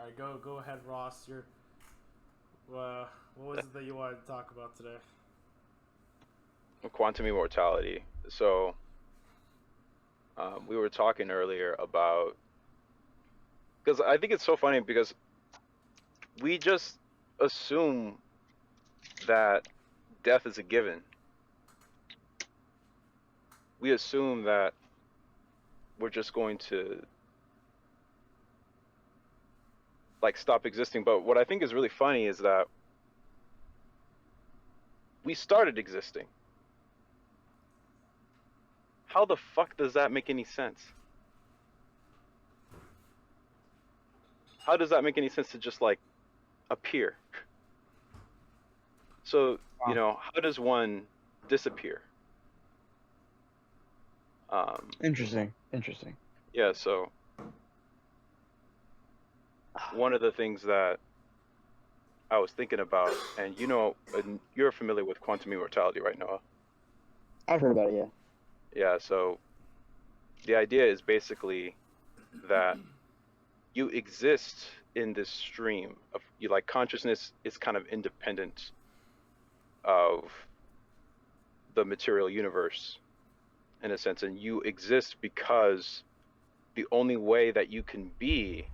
All right, go ahead, Ross. What was it that you wanted to talk about today? Quantum immortality. So, we were talking earlier about because I think it's so funny because we just assume that death is a given. We assume that we're just going to like stop existing. But what I think is really funny is that we started existing. How the fuck does that make any sense? How does that make any sense to just like appear? So, Wow. how does one disappear? Um, Interesting. yeah, so one of the things that I was thinking about, and you're familiar with quantum immortality, right, Noah? I've heard about it, yeah. Yeah, so the idea is basically that you exist in this stream of you like consciousness is kind of independent of the material universe in a sense, and you exist because the only way that you can be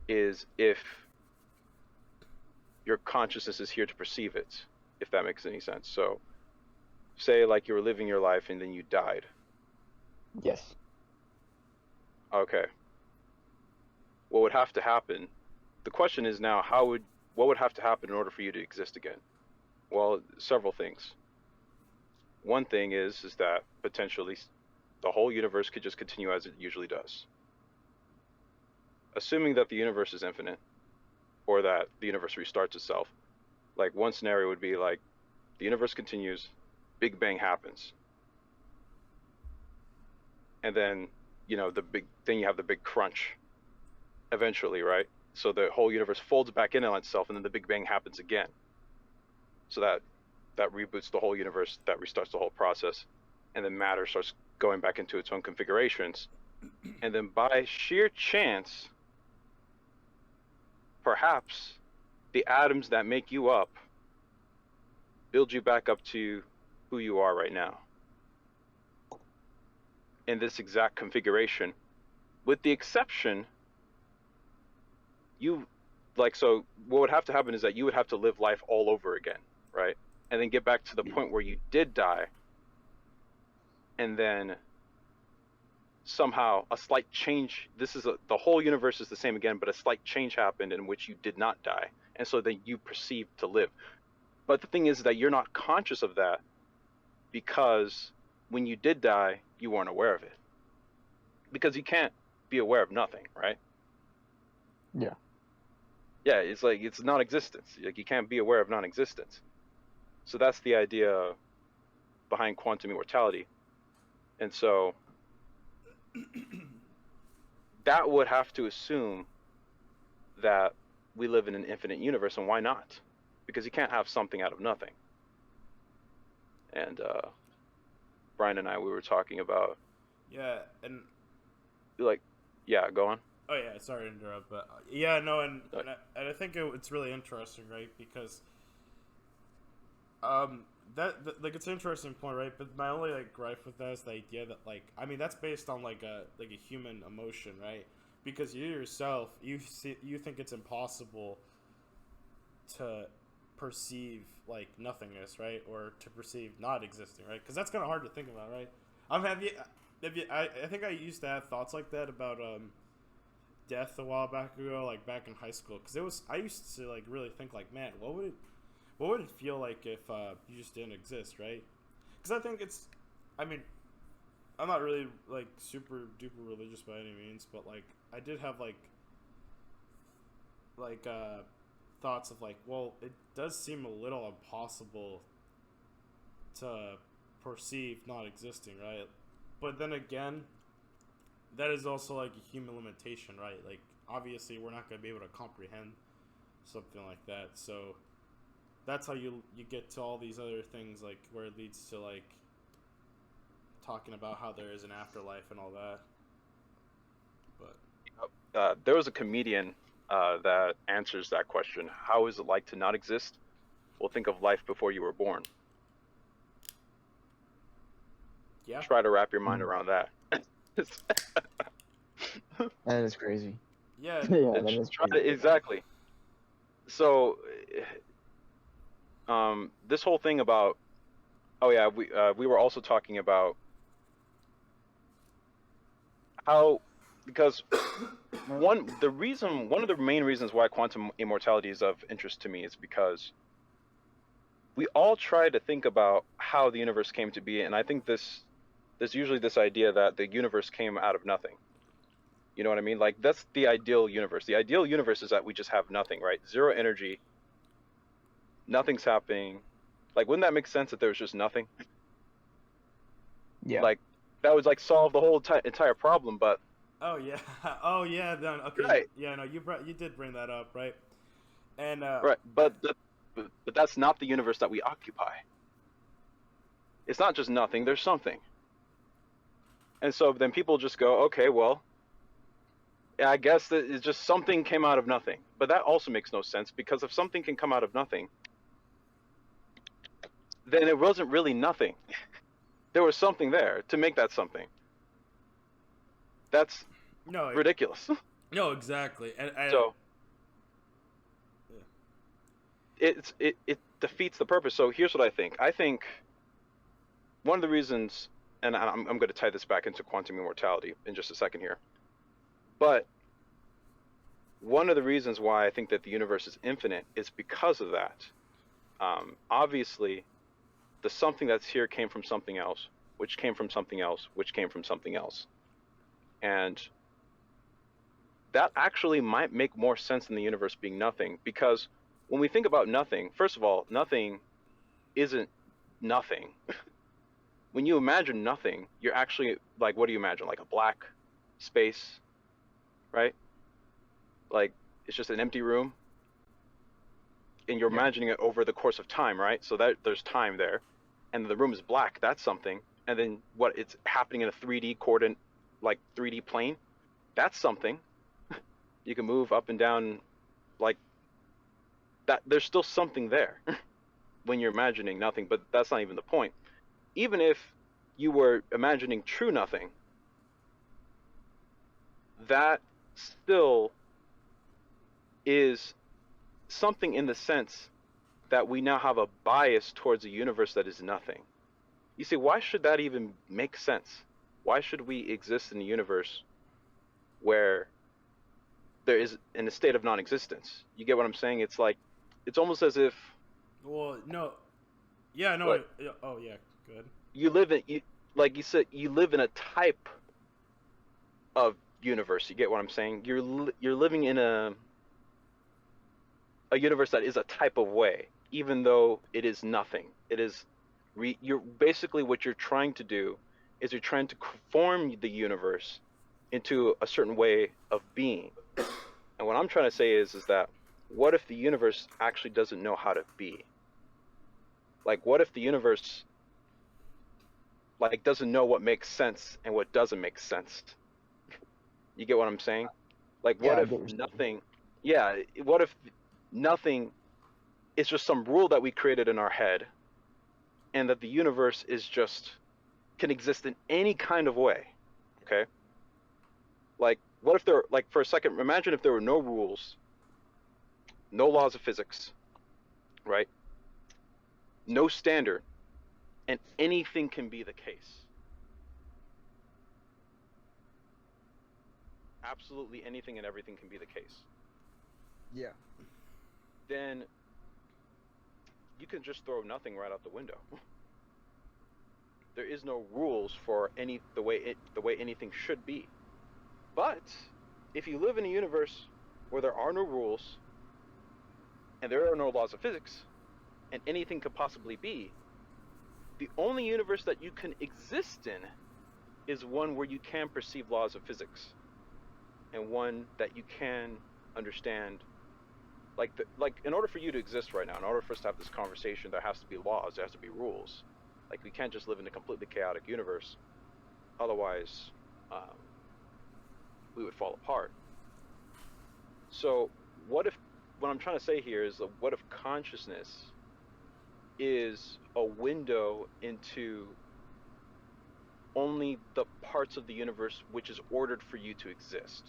is if your consciousness is here to perceive it, if that makes any sense. So say like you were living your life and then you died. Yes. Okay. What would have to happen? The question is now, what would have to happen in order for you to exist again? Well, several things. One thing is that potentially the whole universe could just continue as it usually does. Assuming that the universe is infinite or that the universe restarts itself, like one scenario would be like the universe continues, Big Bang happens, and then you have the big crunch eventually, right? So the whole universe folds back in on itself, and then the Big Bang happens again. So that reboots the whole universe, that restarts the whole process, and then matter starts going back into its own configurations. And then by sheer chance, perhaps the atoms that make you up build you back up to who you are right now in this exact configuration, with the exception you so what would have to happen is that you would have to live life all over again, right? And then get back to the point where you did die, and then somehow a slight change, the whole universe is the same again, but a slight change happened in which you did not die, and so then you perceive to live. But the thing is that you're not conscious of that because when you did die you weren't aware of it, because you can't be aware of nothing, right? Yeah. Yeah, it's like it's non-existence. Like you can't be aware of non-existence. So that's the idea behind quantum immortality. And so that would have to assume that we live in an infinite universe, and why not? Because you can't have something out of nothing. And Brian and I, we were talking about Yeah, and like, yeah, go on. oh yeah, sorry to interrupt, but yeah, no, Uh, and I think it's really interesting, right? Because like it's an interesting point, right? But my only like gripe with that is the idea that that's based on like a human emotion, right? Because you yourself you think it's impossible to perceive like nothingness, right? Or to perceive not existing, right? Because that's kind of hard to think about, right? I think I used to have thoughts like that about death a while back ago, like back in high school, because it was I used to like really think like, man, what would it feel like if you just didn't exist, right? Because I think I mean, I'm not really like super duper religious by any means, but like I did have like thoughts of like, well, it does seem a little impossible to perceive not existing, right? But then again, that is also like a human limitation, right? Like obviously we're not going to be able to comprehend something like that. So that's how you get to all these other things, like where it leads to like talking about how there is an afterlife and all that. But there was a comedian. that answers that question. How is it like to not exist? Well, think of life before you were born. Yeah. Try to wrap your mind around that. That is crazy. Yeah. Yeah, that is crazy. Exactly. So, this whole thing about, oh yeah, we were also talking about how, because one of the main reasons why quantum immortality is of interest to me is because we all try to think about how the universe came to be, and I think there's usually this idea that the universe came out of nothing. You know what I mean? Like, that's the ideal universe. The ideal universe is that we just have nothing, right? Zero energy, nothing's happening. Like, wouldn't that make sense that there was just nothing? Yeah. Like, that would like solve the whole entire problem. But Oh yeah. Oh yeah. Then okay. right, Yeah. No, you did bring that up, right? And right. But that's not the universe that we occupy. It's not just nothing. There's something. And so then people just go, okay, well, yeah, I guess that it's just something came out of nothing. But that also makes no sense, because if something can come out of nothing, then it wasn't really nothing. There was something there to make that something. That's no. ridiculous. No, exactly. And So yeah. it defeats the purpose. So here's what I think. I think one of the reasons, and I'm going to tie this back into quantum immortality in just a second here, but one of the reasons why I think that the universe is infinite is because of that. Obviously, the something that's here came from something else, which came from something else, which came from something else. And that actually might make more sense than the universe being nothing, because when we think about nothing, first of all, nothing isn't nothing. When you imagine nothing, you're actually, like, what do you imagine? Like a black space, right? Like, it's just an empty room, and you're imagining it over the course of time, right? So that there's time there, and the room is black. That's something. And then what? It's happening in a 3D coordinate, like 3D plane. That's something. You can move up and down, like that. There's still something there when you're imagining nothing, but that's not even the point. Even if you were imagining true nothing, that still is something in the sense that we now have a bias towards a universe that is nothing. You see, why should that even make sense? Why should we exist in a universe where there is in a state of non-existence? You get what I'm saying? It's like, it's almost as if, Well, no. Yeah. No. What? Oh yeah. Good. you live in, like you said, you live in a type of universe. You get what I'm saying? You're living in a universe that is a type of way, even though it is nothing. It is you're basically, what you're trying to do is you're trying to form the universe into a certain way of being. And what I'm trying to say is that, what if the universe actually doesn't know how to be? Like, what if the universe, like, doesn't know what makes sense and what doesn't make sense? You get what I'm saying? Like, what Yeah, I if get what you're saying. nothing, yeah, what if nothing is just some rule that we created in our head, and that the universe is just, can exist in any kind of way? Okay? Like, what if there, like, for a second, imagine if there were no rules, no laws of physics, right? No standard, and anything can be the case. Absolutely anything and everything can be the case. Yeah. Then you can just throw nothing right out the window. There is no rules for the way anything should be. But if you live in a universe where there are no rules and there are no laws of physics and anything could possibly be, the only universe that you can exist in is one where you can perceive laws of physics, and one that you can understand. Like in order for you to exist right now, in order for us to have this conversation, there has to be laws, there has to be rules. Like, we can't just live in a completely chaotic universe. Otherwise, we would fall apart. So what I'm trying to say here is that what if consciousness is a window into only the parts of the universe which is ordered for you to exist,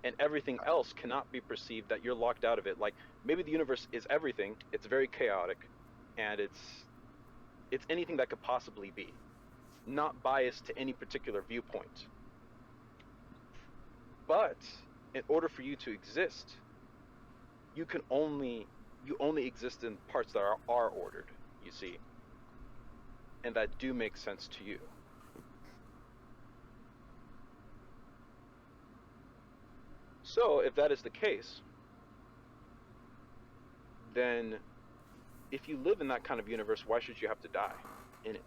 and everything else cannot be perceived, that you're locked out of it? Like, maybe the universe is everything, it's very chaotic, and it's anything that could possibly be. It's not biased to any particular viewpoint. But in order for you to exist, you only exist in parts that are ordered, you see, and that do make sense to you. So if that is the case, then if you live in that kind of universe, why should you have to die in it?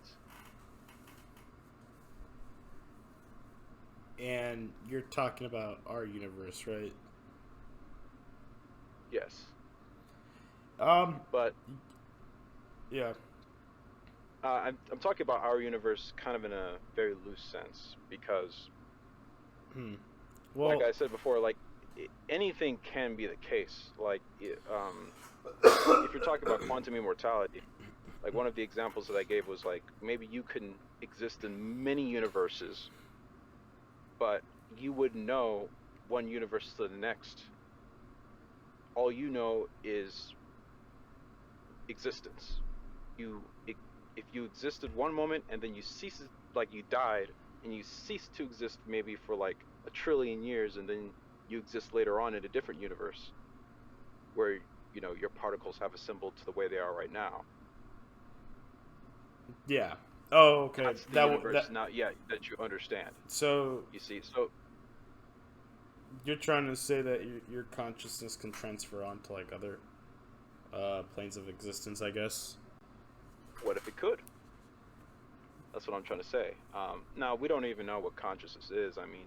And you're talking about our universe, right? Yes. Um, But yeah. I'm talking about our universe kind of in a very loose sense, because Well, like I said before, like anything can be the case. Like if you're talking about quantum immortality, like one of the examples that I gave was like maybe you can exist in many universes, but you wouldn't know one universe to the next. All you know is existence. If you existed one moment and then you cease, like you died and you cease to exist maybe for like 1,000,000,000,000 years, and then you exist later on in a different universe where your particles have assembled to the way they are right now. yeah. Oh, okay. That's the universe now, yeah, that you understand. So You see, so you're trying to say that your consciousness can transfer onto like other planes of existence, I guess. what if it could? That's what I'm trying to say. Now we don't even know what consciousness is. I mean,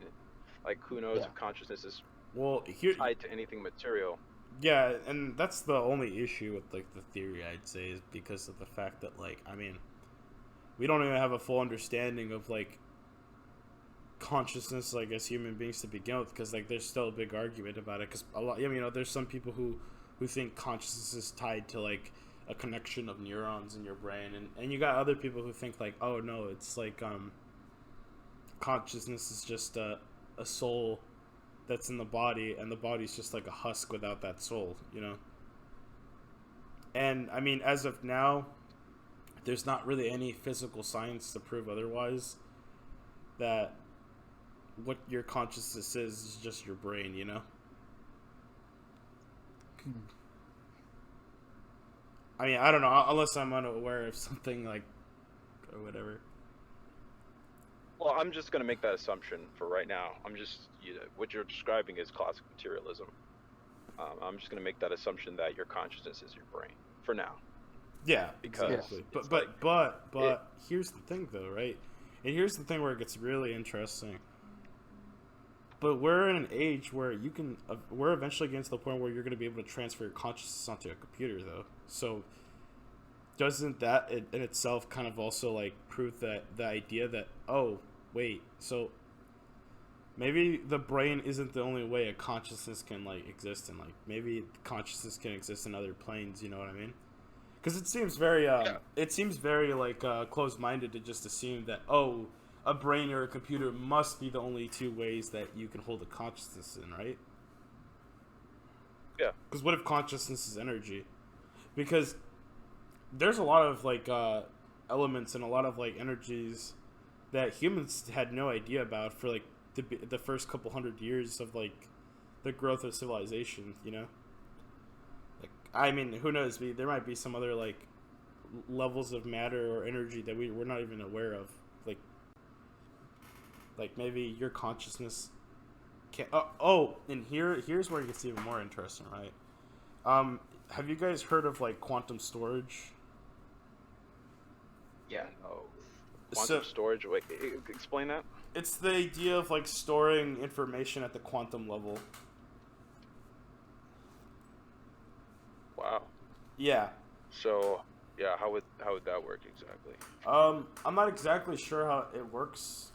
like who knows Yeah. if consciousness is Well, here, tied to anything material? yeah, and that's the only issue with like the theory, I'd say, is because of the fact that like, I mean, we don't even have a full understanding of like consciousness, like as human beings to begin with, because like there's still a big argument about it. Because a lot, there's some people who think consciousness is tied to like a connection of neurons in your brain, and you got other people who think like, oh no, it's like consciousness is just a soul that's in the body, and the body's just like a husk without that soul, And I mean, as of now, there's not really any physical science to prove otherwise. That what your consciousness is just your brain, I mean, I don't know, unless I'm unaware of something like, or whatever. Well, I'm just going to make that assumption for right now. I'm just, what you're describing is classic materialism. I'm just going to make that assumption that your consciousness is your brain for now. Yeah, Because exactly. it's But here's the thing, though, right? And here's the thing where it gets really interesting. But we're in an age where we're eventually getting to the point where you're going to be able to transfer your consciousness onto a computer, though. So doesn't that in itself kind of also like prove that the idea that, oh wait, so maybe the brain isn't the only way a consciousness can like exist, and like maybe consciousness can exist in other planes, you know what I mean? Because it seems very like closed-minded to just assume that, oh, a brain or a computer must be the only two ways that you can hold a consciousness in, right? Yeah. Because what if consciousness is energy? Because there's a lot of like elements and a lot of like energies that humans had no idea about for like the first couple 100 years of like the growth of civilization, Like, I mean, who knows? There might be some other like levels of matter or energy that we're not even aware of, like maybe your consciousness can. And here's where it gets even more interesting, right? Have you guys heard of like quantum storage? Yeah. Oh. Quantum storage. Wait, explain that. It's the idea of like storing information at the quantum level. Wow. Yeah. So, yeah, how would that work exactly? I'm not exactly sure how it works,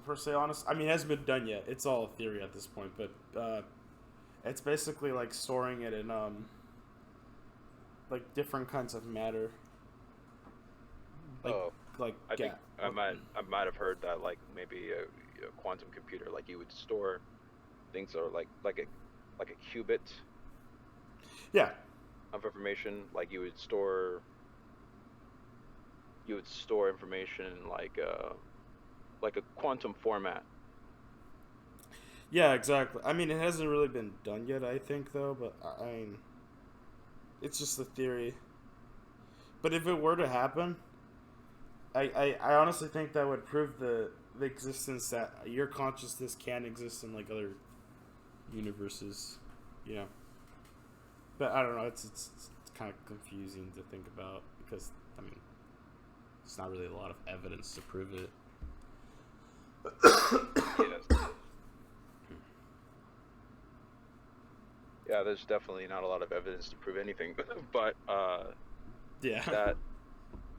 per se, honest. I mean, it hasn't been done yet. It's all theory at this point, but It's basically like storing it in like different kinds of matter. Like Oh, like I think yeah. I might have heard that like maybe a quantum computer, like you would store things that are like a qubit Yeah. of information, like you would store information in like a quantum format. Yeah, exactly. I mean, it hasn't really been done yet, I think, though. But I mean, it's just a theory. But if it were to happen, I honestly think that would prove the existence that your consciousness can exist in like other universes, you know. But I don't know. It's kind of confusing to think about because I mean, there's not really a lot of evidence to prove it. Yes. Yeah, there's definitely not a lot of evidence to prove anything, but Yeah. that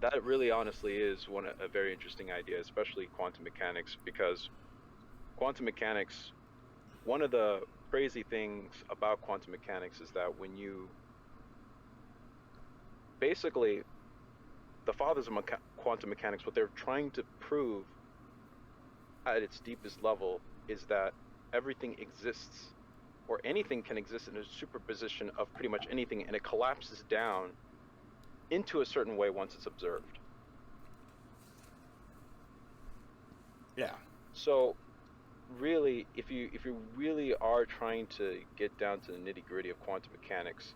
that really honestly is a very interesting idea, especially quantum mechanics, because quantum mechanics, one of the crazy things about quantum mechanics is that when you basically the fathers of quantum mechanics, what they're trying to prove at its deepest level is that everything exists, or anything can exist in a superposition of pretty much anything, and it collapses down into a certain way once it's observed. Yeah. So really, if you really are trying to get down to the nitty-gritty of quantum mechanics,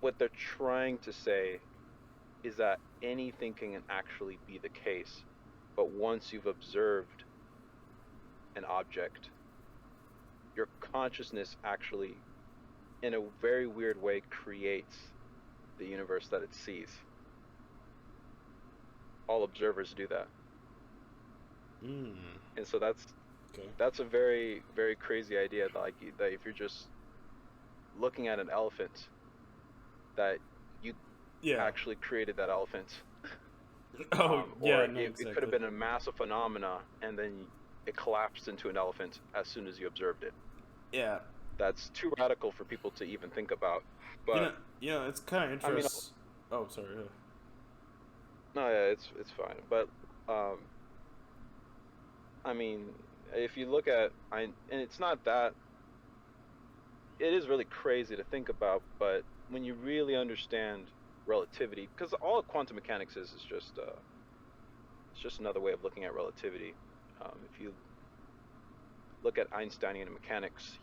what they're trying to say is that anything can actually be the case, but once you've observed an object, your consciousness actually, in a very weird way, creates the universe that it sees. All observers do that. Mm. And so Okay. that's a very, very crazy idea, that if you're just looking at an elephant, that you Yeah. actually created that elephant. Oh yeah. Or No. it could have Exactly. been a massive phenomena, and then it collapsed into an elephant as soon as you observed it. Yeah. That's too radical for people to even think about. You But know. You know. It's kind of I mean, interesting. Oh, sorry. no, yeah, it's fine. But I mean, if you look at, and it's not that, it is really crazy to think about, but when you really understand relativity, because all quantum mechanics is just it's just another way of looking at relativity. If you look at Einsteinian mechanics,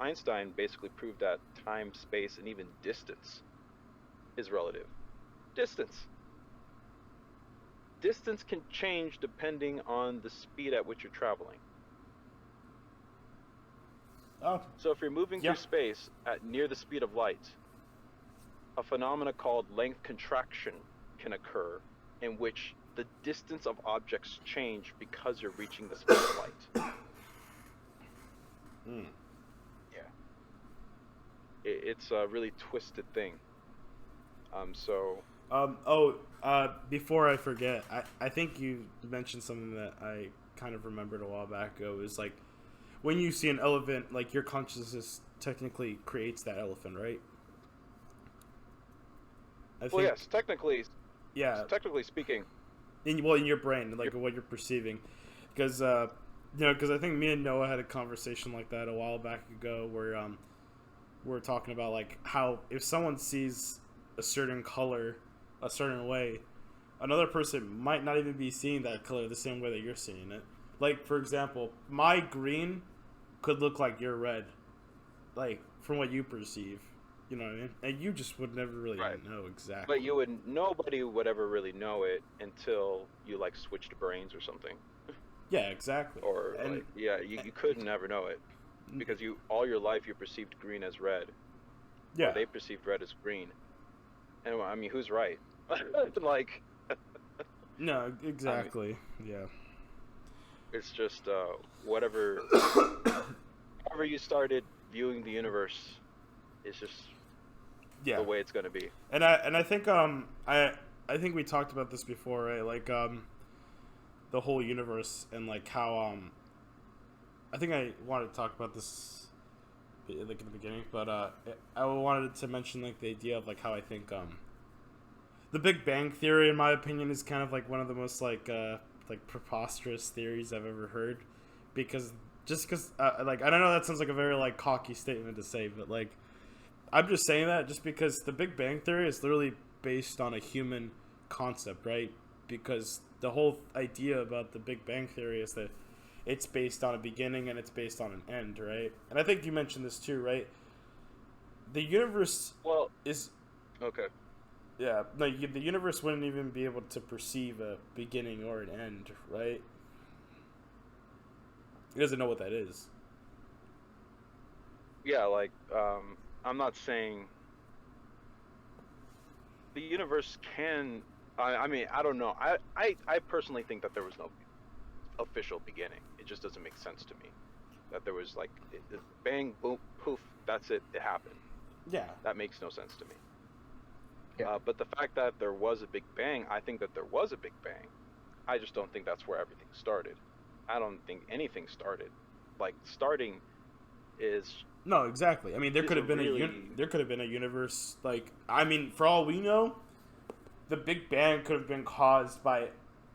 Einstein basically proved that time, space, and even distance is relative. Distance can change depending on the speed at which you're traveling. Oh. So if you're moving Yeah. through space at near the speed of light, a phenomena called length contraction can occur, in which the distance of objects change because you're reaching the speed of light. Mm. Yeah. It's a really twisted thing. So Before I forget, I think you mentioned something that I kind of remembered a while back ago. Is like when you see an elephant, like your consciousness technically creates that elephant, right? I well, think, yes, technically yeah, speaking, in your brain, like what you're perceiving, because because I think me and Noah had a conversation like that a while back ago, where we're talking about like how if someone sees a certain color a certain way, another person might not even be seeing that color the same way that you're seeing it. Like for example, my green could look like your red, like from what you perceive. You know what I mean? And you just would never really right? know exactly. But nobody would ever really know it until you like switched brains or something, Yeah, exactly. or And like you could never know it because you all your life you perceived green as red, or yeah, they perceived red as green. And I mean, who's right? Like, no, I mean, exactly. Yeah, it's just whatever. However you started viewing the universe is just yeah. the way it's gonna be. And I think I think we talked about this before, right? Like the whole universe and like how I think I wanted to talk about this like in the beginning, but I wanted to mention like the idea of like how I think the Big Bang Theory, in my opinion, is kind of like one of the most like preposterous theories I've ever heard, because like I don't know, that sounds like a very like cocky statement to say, but like I'm just saying that just because the Big Bang Theory is literally based on a human concept, right? Because the whole idea about the Big Bang Theory is that it's based on a beginning and it's based on an end, right? And I think you mentioned this too, right? The universe Well, is okay. yeah, like the universe wouldn't even be able to perceive a beginning or an end, right? It doesn't know what that is. Yeah, like I'm not saying the universe can. I mean, I don't know. I personally think that there was no official beginning. It just doesn't make sense to me that there was like bang, boom, poof. That's it. It happened. Yeah. That makes no sense to me. Yeah. But the fact that there was a Big Bang, I think that there was a Big Bang. I just don't think that's where everything started. I don't think anything started. Like starting is No, exactly. I mean, there is could a have been really there could have been a universe like I mean, for all we know, the Big Bang could have been caused by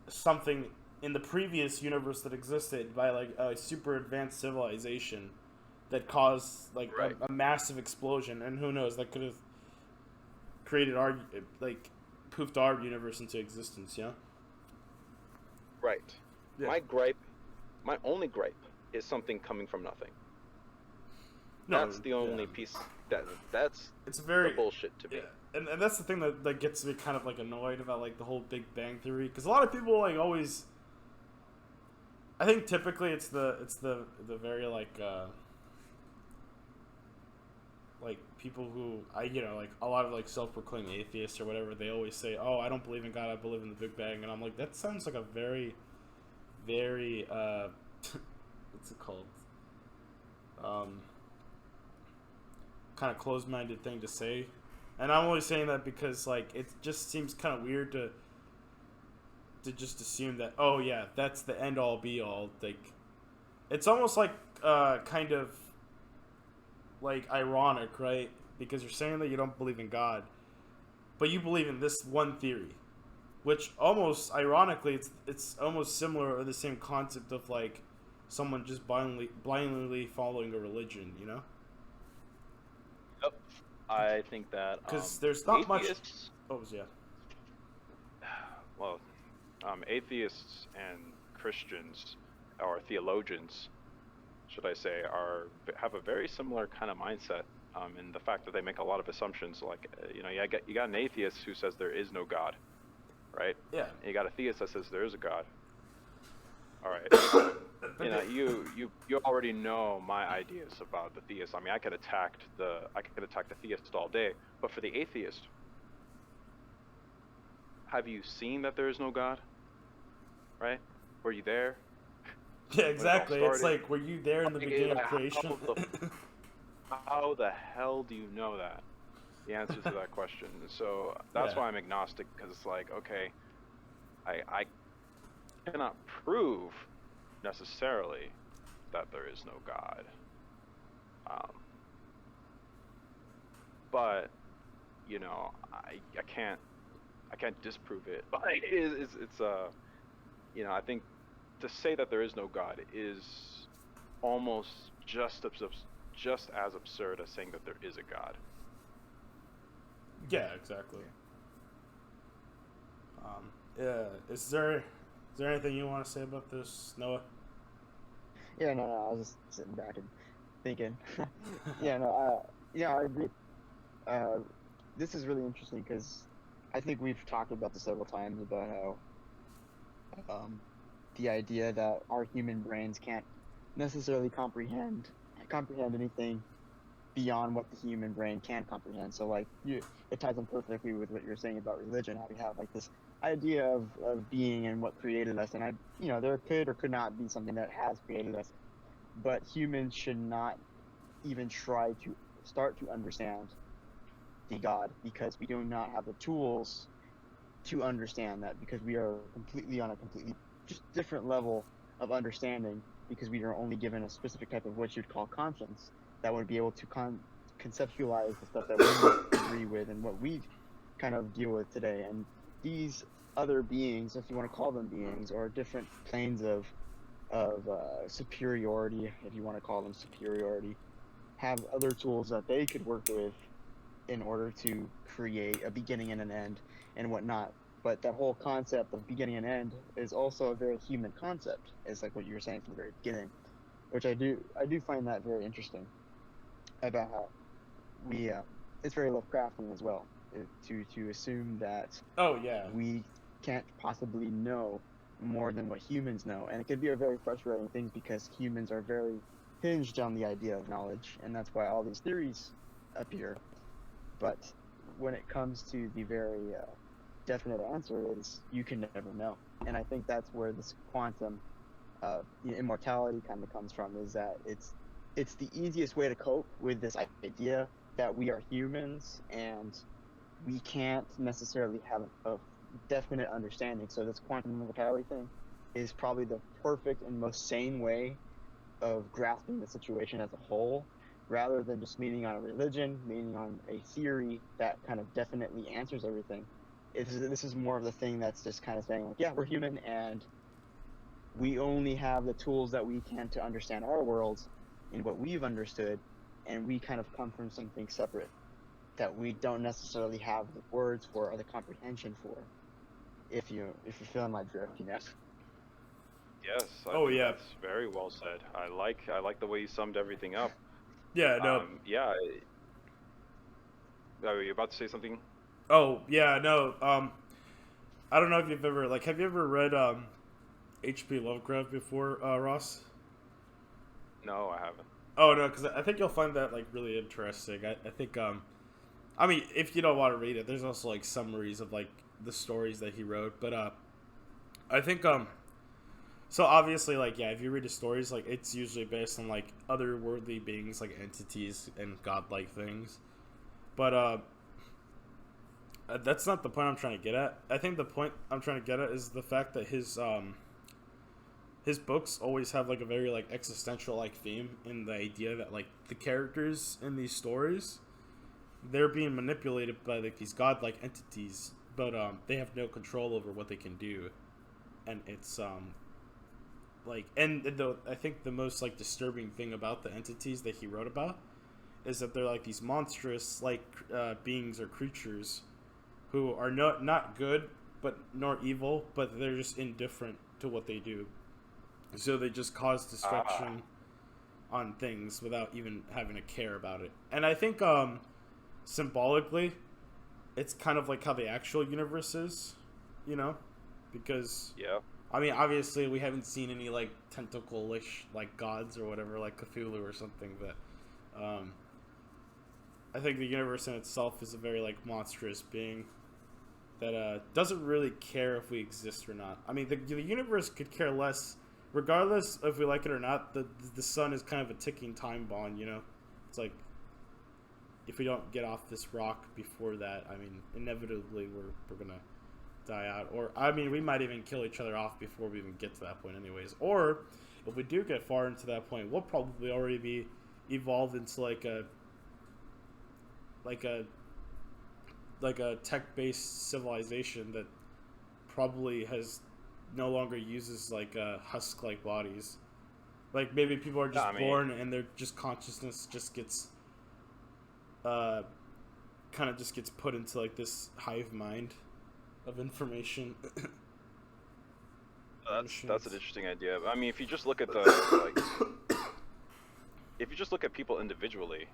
something in the previous universe that existed by like a super advanced civilization that caused like right. a massive explosion, and who knows, that could have created our like poofed our universe into existence. Yeah. Right. Yeah. My only gripe is something coming from nothing. No, That's the only piece that's it's very the bullshit to me. Yeah. And that's the thing that gets me kind of like annoyed about like the whole Big Bang Theory, because a lot of people like always. I think typically it's the very like people who like a lot of like self-proclaimed atheists or whatever, they always say, oh, I don't believe in God, I believe in the Big Bang, and I'm like, that sounds like a very very what's it called, kind of closed-minded thing to say. And I'm only saying that because like it just seems kind of weird to just assume that, oh yeah, that's the end all be all. Like it's almost like kind of like ironic, right? Because you're saying that you don't believe in God, but you believe in this one theory, which almost ironically it's almost similar or the same concept of like someone just blindly following a religion, you know? Yep. I think that Because there's not atheists, much. Oh yeah. well, atheists and Christians or theologians, should I say, have a very similar kind of mindset in the fact that they make a lot of assumptions. Like you got an atheist who says there is no God, right? Yeah. And you got a theist that says there is a God. All right. You already know my ideas about the theist. I mean, I could attack the theist all day, but for the atheist, have you seen that there is no God? Right? Were you there? Yeah, exactly. It's like, were you there in the beginning of creation? How the hell do you know that? The answer to that question. So that's why I'm agnostic, because it's like, okay, I cannot prove necessarily that there is no God, but I can't disprove it. Like it's I think to say that there is no God is almost just as absurd as saying that there is a God. Yeah, exactly. Yeah. Is there anything you want to say about this, Noah? Yeah, no, I was just sitting back and thinking. Yeah, no, yeah, I agree. This is really interesting because I think we've talked about this several times about how the idea that our human brains can't necessarily comprehend anything beyond what the human brain can comprehend. So like it ties in perfectly with what you're saying about religion, how we have like this idea of being and what created us, and there could or could not be something that has created us, but humans should not even try to start to understand the God, because we do not have the tools to understand that, because we are completely on a completely just different level of understanding because we are only given a specific type of what you'd call conscience that would be able to conceptualize the stuff that we agree with and what we kind of deal with today. And these other beings, if you want to call them beings, or different planes of superiority, if you want to call them superiority, have other tools that they could work with in order to create a beginning and an end and whatnot. But that whole concept of beginning and end is also a very human concept. It's like what you were saying from the very beginning, which I do find that very interesting about how we it's very Lovecraftian as well, to assume that Oh yeah. we can't possibly know more than what humans know, and it could be a very frustrating thing because humans are very hinged on the idea of knowledge, and that's why all these theories appear. But when it comes to the very definite answer is you can never know, and I think that's where this quantum immortality kind of comes from, is that it's the easiest way to cope with this idea that we are humans and we can't necessarily have a definite understanding. So this quantum immortality thing is probably the perfect and most sane way of grasping the situation as a whole, rather than just leaning on a religion, leaning on a theory that kind of definitely answers everything. This is more of the thing that's just kind of saying, like, yeah, we're human and we only have the tools that we can to understand our worlds and what we've understood, and we kind of come from something separate that we don't necessarily have the words for or the comprehension for. If you're feeling my drift, you know. Yes, I Oh think yeah. that's very well said. I like the way you summed everything up. Yeah. No. Yeah. Are you about to say something? Oh yeah. No. I don't know if you've ever have you ever read H.P. Lovecraft before, Ross? No, I haven't. Oh no, because I think you'll find that really interesting. I think I mean, if you don't want to read it, there's also summaries of the stories that he wrote. But I think so obviously yeah, if you read his stories, it's usually based on otherworldly beings, entities and godlike things. But that's not the point I'm trying to get at. I think the point I'm trying to get at is the fact that his books always have a very existential theme, in the idea that the characters in these stories, they're being manipulated by these godlike entities, but they have no control over what they can do, and it's and I think the most disturbing thing about the entities that he wrote about is that they're these monstrous beings or creatures who are not good but nor evil, but they're just indifferent to what they do, so they just cause destruction on things without even having to care about it. And I think symbolically, it's kind of how the actual universe is, because Yeah. I mean, obviously we haven't seen any tentacle-ish gods or whatever, like Cthulhu or something, but I think the universe in itself is a very monstrous being that doesn't really care if we exist or not. I mean, the universe could care less, regardless if we like it or not. The sun is kind of a ticking time bomb, It's if we don't get off this rock before that, I mean, inevitably we're gonna die out. Or I mean, we might even kill each other off before we even get to that point, anyways. Or if we do get far into that point, we'll probably already be evolved into a tech-based civilization that probably has no longer uses husk-like bodies. Maybe people are just born and their just consciousness just gets kind of just gets put into this hive mind of information. That's an interesting idea. I mean, if you just look at the if you just look at people individually,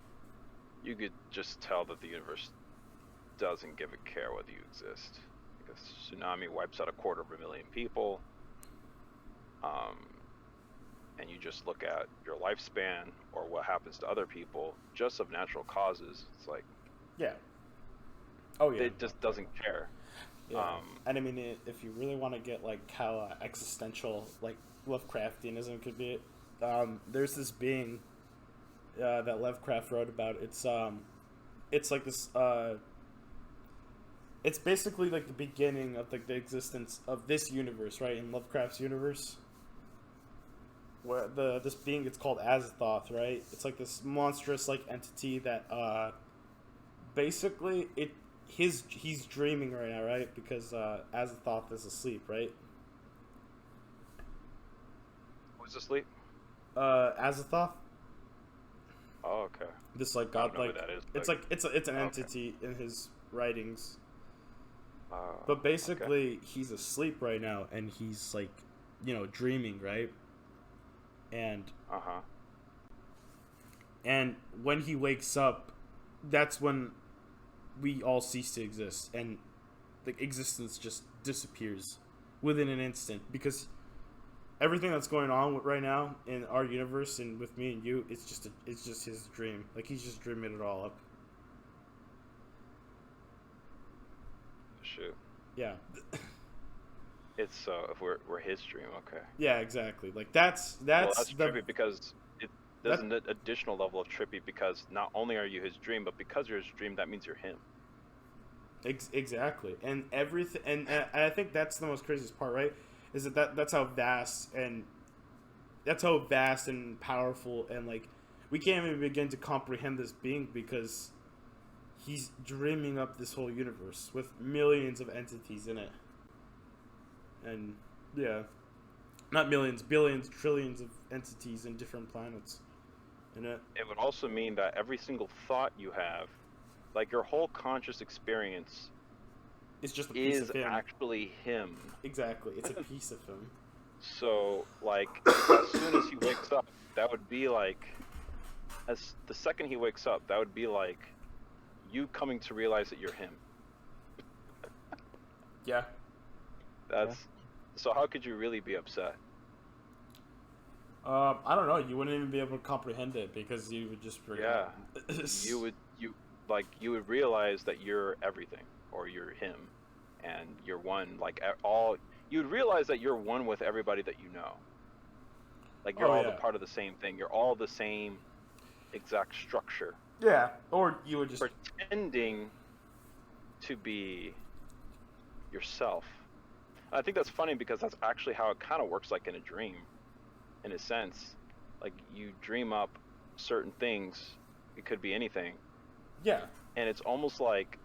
you could just tell that the universe doesn't give a care whether you exist. Like a tsunami wipes out 250,000 people, and you just look at your lifespan or what happens to other people just of natural causes. It's yeah. Oh yeah. It just doesn't care. Yeah. And I mean, if you really want to get how existential Lovecraftianism could be, there's this being that Lovecraft wrote about. It's this. It's basically the beginning of the existence of this universe, right? In Lovecraft's universe. where this being, it's called Azathoth, right? It's like this monstrous like entity that basically he's dreaming right now, right? Because Azathoth is asleep, right? Who's asleep? Azathoth, Oh, okay. this like I don't know who godlike. that is. It's But like it's an okay. entity in his writings. But Okay. basically, he's asleep right now, and he's like, dreaming, right? And Uh huh. and when he wakes up, that's when we all cease to exist, and like existence just disappears within an instant because everything that's going on right now in our universe and with me and you, it's just his dream. Like he's just dreaming it all up. Shoot. Yeah. It's if we're his dream. Okay. Yeah, exactly. Like that's Well, that's the trippy because there's an additional level of trippy because not only are you his dream, but because you're his dream, that means you're him. exactly. And everything, and I think that's the most craziest part, right? Is that's how vast and powerful, and like we can't even begin to comprehend this being because he's dreaming up this whole universe with millions of entities in it. And yeah, not millions, billions, trillions of entities in different planets in it. It would also mean that every single thought you have, like your whole conscious experience, It's just a piece is of him. actually him. Exactly, it's a piece of him. So, like, as soon as he wakes up, that would be like, as the second he wakes up, that would be like you coming to realize that you're him. Yeah. That's so. How could you really be upset? I don't know. You wouldn't even be able to comprehend it because you would just forget. Yeah. You would realize that you're everything, or you're him, and you're one. Like all, you'd realize that you're one with everybody that you know. Like you're all the part of the same thing. You're all the same exact structure. Yeah. Or you would just pretending to be yourself. I think that's funny because that's actually how it kind of works, like in a dream, in a sense. Like you dream up certain things. It could be anything. Yeah. And it's almost like.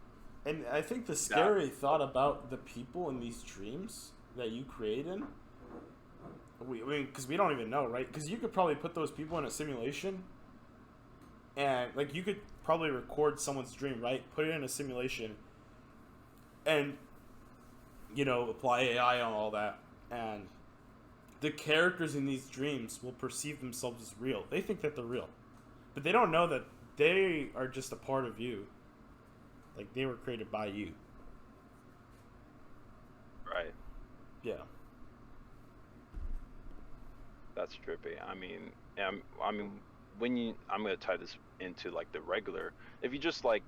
And I think the scary thought about the people in these dreams that you create in. I mean, because we don't even know, right? Because you could probably put those people in a simulation, and like you could probably record someone's dream, right? Put it in a simulation, and apply AI on all that, and the characters in these dreams will perceive themselves as real. They think that they're real, but they don't know that they are just a part of you. Like they were created by you. Right. Yeah. That's trippy. I mean, I'm gonna tie this into like the regular. If you just like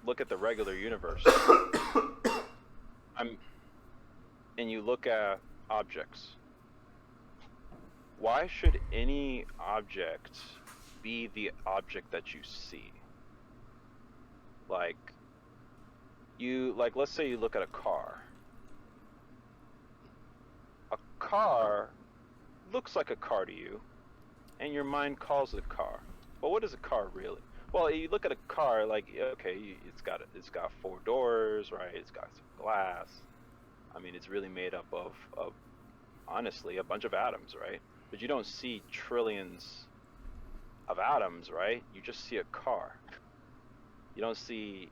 look at the regular universe, and you look at objects. Why should any object be the object that you see? Like let's say you look at a car. A car looks like a car to you, and your mind calls it a car. But what is a car really? Well, you look at a car like, okay, it's got 4 doors, right? It's got some glass. I mean, it's really made up of honestly a bunch of atoms, right? But you don't see trillions of atoms, right? You just see a car. You don't see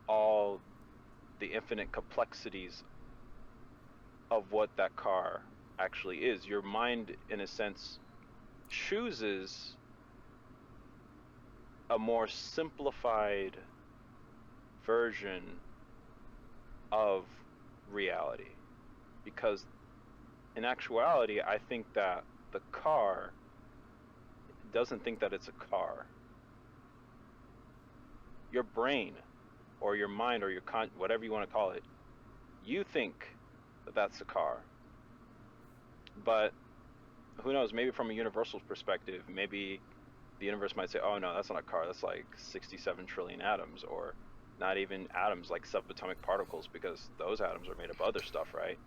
all the infinite complexities of what that car actually is. Your mind, in a sense, chooses a more simplified version of reality, because in actuality, I think that the car doesn't think that it's a car. Your brain, or your mind, or your whatever you want to call it, you think that that's a car. But who knows? Maybe from a universal perspective, maybe the universe might say, "Oh no, that's not a car. That's like 67 trillion atoms, or not even atoms, like subatomic particles, because those atoms are made of other stuff, right?"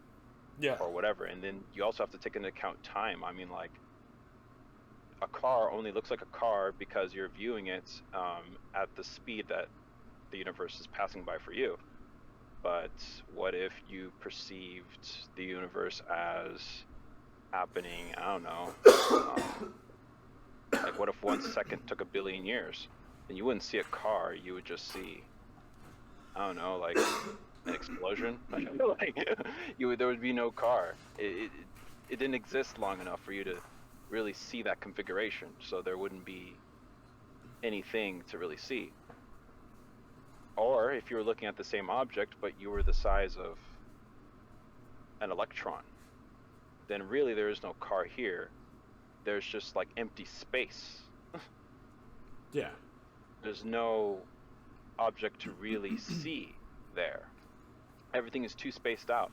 Yeah. Or whatever. And then you also have to take into account time. I mean, like a car only looks like a car because you're viewing it at the speed that the universe is passing by for you. But what if you perceived the universe as happening, I don't know, like what if 1 second took 1 billion years? Then you wouldn't see a car, you would just see, I don't know, like an explosion. Like there would be no car. It didn't exist long enough for you to really see that configuration, so there wouldn't be anything to really see. Or if you were looking at the same object, but you were the size of an electron, then really there is no car here. There's just like empty space. Yeah. There's no object to really see there. Everything is too spaced out.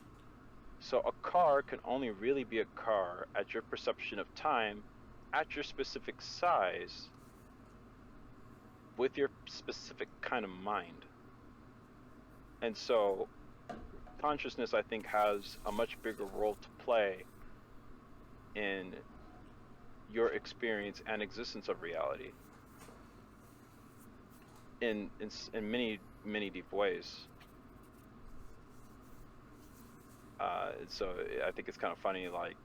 So a car can only really be a car at your perception of time, at your specific size, with your specific kind of mind. And so consciousness, I think, has a much bigger role to play in your experience and existence of reality in many, many deep ways. So I think it's kind of funny, like,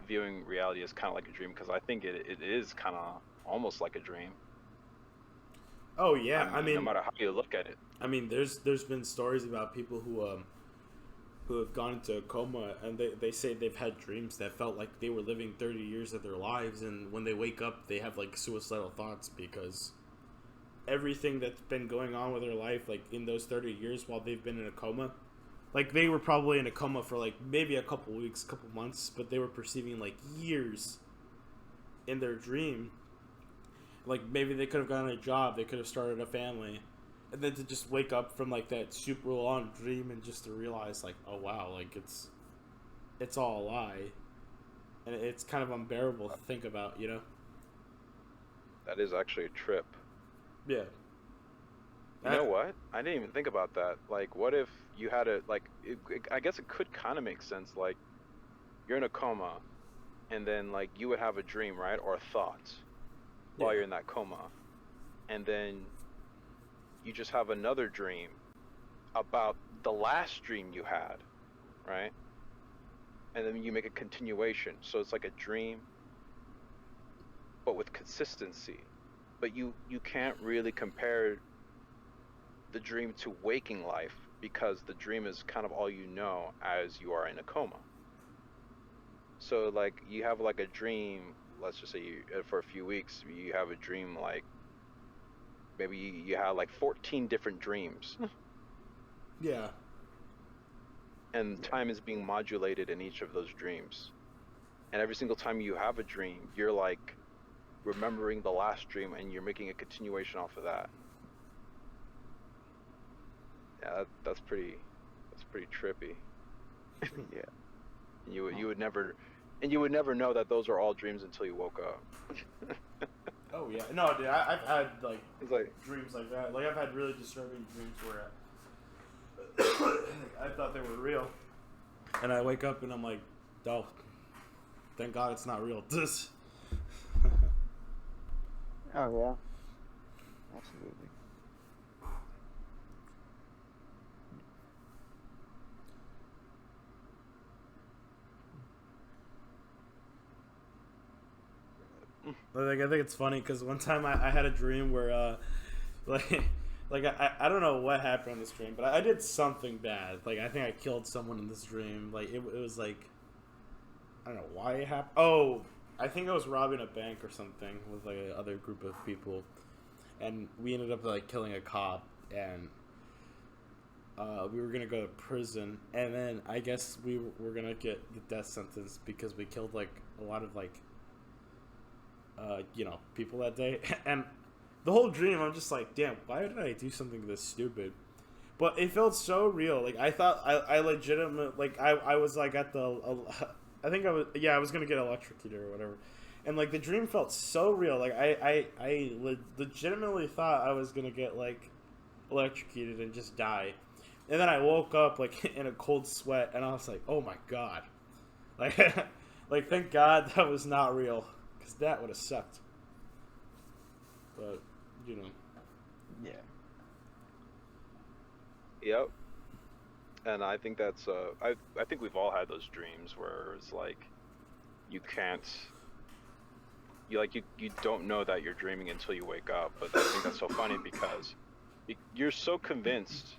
viewing reality as kind of like a dream, because I think it is kind of almost like a dream. Oh yeah, I mean, no matter how you look at it. I mean, there's been stories about people who have gone into a coma, and they say they've had dreams that felt like they were living 30 years of their lives, and when they wake up, they have like suicidal thoughts because everything that's been going on with their life, like in those 30 years while they've been in a coma, like they were probably in a coma for like maybe a couple weeks, couple months, but they were perceiving like years in their dream. Like maybe they could have gotten a job, they could have started a family, and then to just wake up from like that super long dream and just to realize like, oh wow, like it's all a lie, and it's kind of unbearable to think about, you know? That is actually a trip. Yeah. You know what? I didn't even think about that. Like, what if you had a, like, I guess it could kind of make sense. Like, you're in a coma, and then, like, you would have a dream, right? Or a thought while you're in that coma. And then you just have another dream about the last dream you had, right? And then you make a continuation. So it's like a dream, but with consistency. But you can't really compare the dream to waking life, because the dream is kind of all you know as you are in a coma. So like you have like a dream, let's just say for a few weeks you have a dream, like maybe you have like 14 different dreams. Yeah. And time is being modulated in each of those dreams. And every single time you have a dream, you're like remembering the last dream and you're making a continuation off of that. Yeah, that's pretty trippy. Yeah. You would never know that those are all dreams until you woke up. Oh yeah, no, dude, I've had like like dreams like that. Like I've had really disturbing dreams where I thought they were real, and I wake up and I'm like, oh, thank God it's not real. This. Oh yeah, absolutely. Like I think it's funny because one time I had a dream where like I don't know what happened in this dream, but I did something bad. Like I think I killed someone in this dream. Like it was like, I don't know why it happened. Oh, I think I was robbing a bank or something with like another group of people, and we ended up like killing a cop, and we were gonna go to prison, and then I guess we were gonna get the death sentence because we killed like a lot of like people that day. And the whole dream I'm just like, damn, why did I do something this stupid? But it felt so real. Like I thought I legitimately, like I was like at the I think I was gonna get electrocuted or whatever, and like the dream felt so real. Like I legitimately thought I was gonna get like electrocuted and just die, and then I woke up like in a cold sweat, and I was like, oh my God, like like thank God that was not real, because that would have sucked. But you know, Yeah. Yep. And I think that's I think we've all had those dreams where it's like you can't you don't know that you're dreaming until you wake up. But I think that's so funny because you're so convinced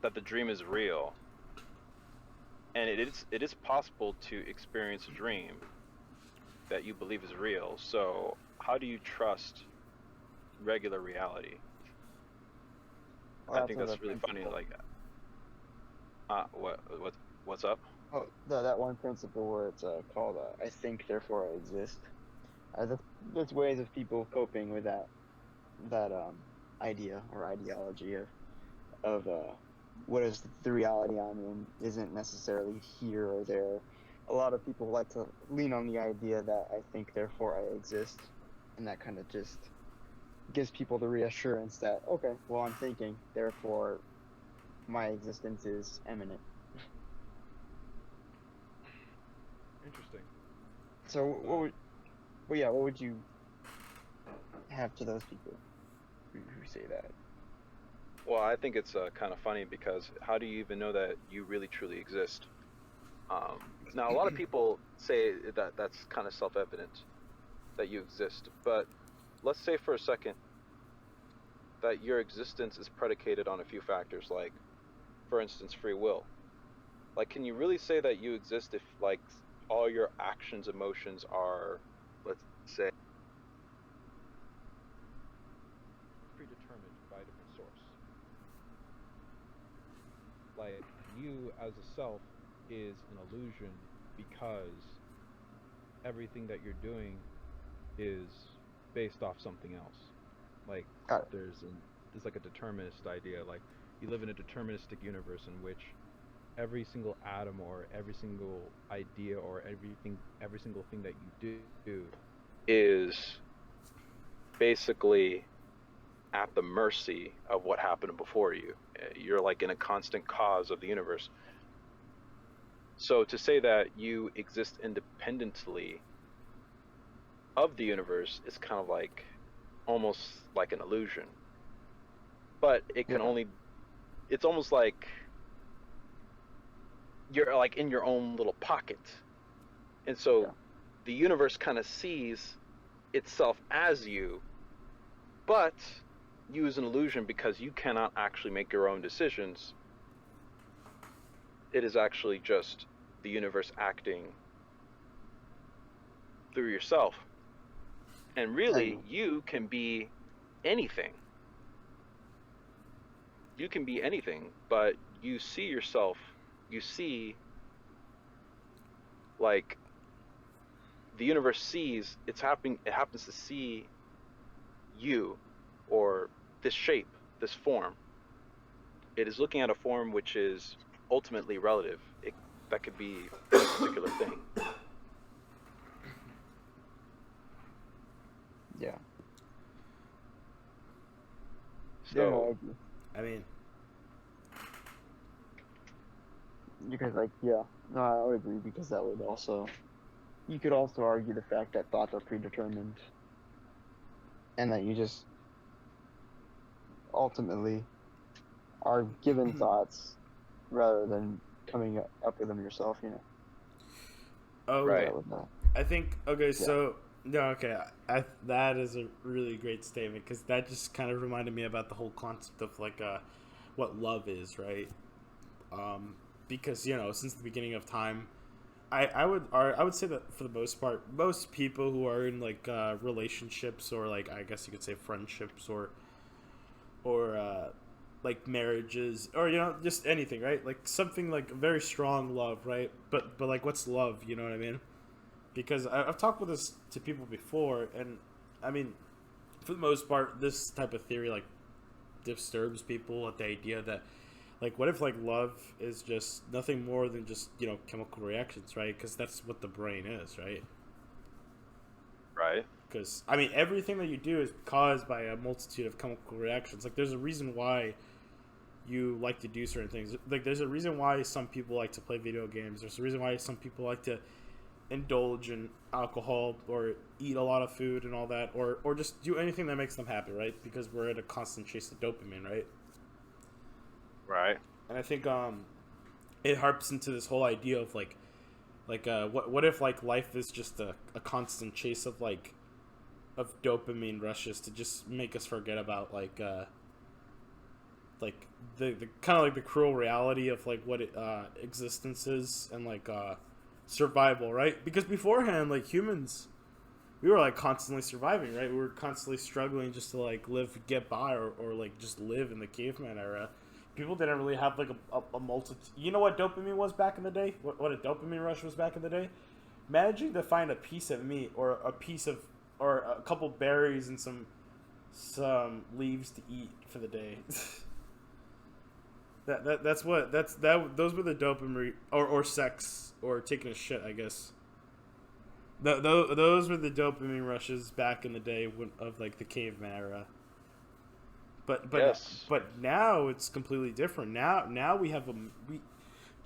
that the dream is real, and it is possible to experience a dream that you believe is real. So how do you trust regular reality? Well, I think another that's really funny. principle. Like, what's up? Oh, that one principle where it's called "I think, therefore I exist." That's ways of people coping with that idea or ideology of what is the reality I'm in isn't necessarily here or there. A lot of people like to lean on the idea that I think, therefore I exist, and that kind of just gives people the reassurance that, okay, well, I'm thinking, therefore my existence is imminent. Interesting. So what would you have to those people who say that? Well, I think it's kind of funny because how do you even know that you really truly exist? Now, a lot of people say that that's kind of self-evident that you exist, but let's say for a second that your existence is predicated on a few factors, like, for instance, free will. Like, can you really say that you exist if, like, all your actions, emotions are, let's say, predetermined by a different source? Like, you as a self is an illusion because everything that you're doing is based off something else. Like, Got it. there's like a determinist idea. Like, you live in a deterministic universe in which every single atom or every single idea or every single thing that you do is basically at the mercy of what happened before you. You're like in a constant cause of the universe. So to say that you exist independently of the universe is kind of like almost like an illusion. But it can Yeah. only, it's almost like you're like in your own little pocket. And so Yeah. the universe kind of sees itself as you, but you is an illusion because you cannot actually make your own decisions. It is actually just the universe acting through yourself. And really, you can be anything. You can be anything, but you see yourself, you see, like, the universe sees it's happening, it happens to see you, or this shape, this form. It is looking at a form which is ultimately relative. That could be any particular thing. Yeah. So, Yeah, no, I agree. I mean, Because no, I would agree because that would also you could also argue the fact that thoughts are predetermined and that you just ultimately are given thoughts rather than coming up with them yourself, oh, right. That would not. I think okay. So no, okay. That is a really great statement because that just kind of reminded me about the whole concept of like what love is, right? Because since the beginning of time, I would say that for the most part, most people who are in like relationships or like I guess you could say friendships or like marriages or just anything, right? Like something like very strong love, right? But like what's love? You know what I mean? Because I've talked with this to people before, and I mean, for the most part, this type of theory like disturbs people at the idea that like what if like love is just nothing more than just chemical reactions, right? Because that's what the brain is, right? Right. Because I mean everything that you do is caused by a multitude of chemical reactions. Like there's a reason why you like to do certain things. Like there's a reason why some people like to play video games. There's a reason why some people like to indulge in alcohol or eat a lot of food and all that, or just do anything that makes them happy, right? Because we're at a constant chase of dopamine, right? Right. And I think it harps into this whole idea of what if like life is just a constant chase of of dopamine rushes to just make us forget about the kind of like the cruel reality of like what existence is and survival, right? Because beforehand, like humans, we were like constantly surviving, right? We were constantly struggling just to like live, get by, or like just live in the caveman era. People didn't really have like a multitude. You know what dopamine was back in the day? What a dopamine rush was back in the day? Managing to find a piece of meat or a piece of or a couple berries and some leaves to eat for the day. Those were the dopamine or sex or taking a shit, I guess. Those were the dopamine rushes back in the day of like the caveman era. But Yes. but now it's completely different. Now we have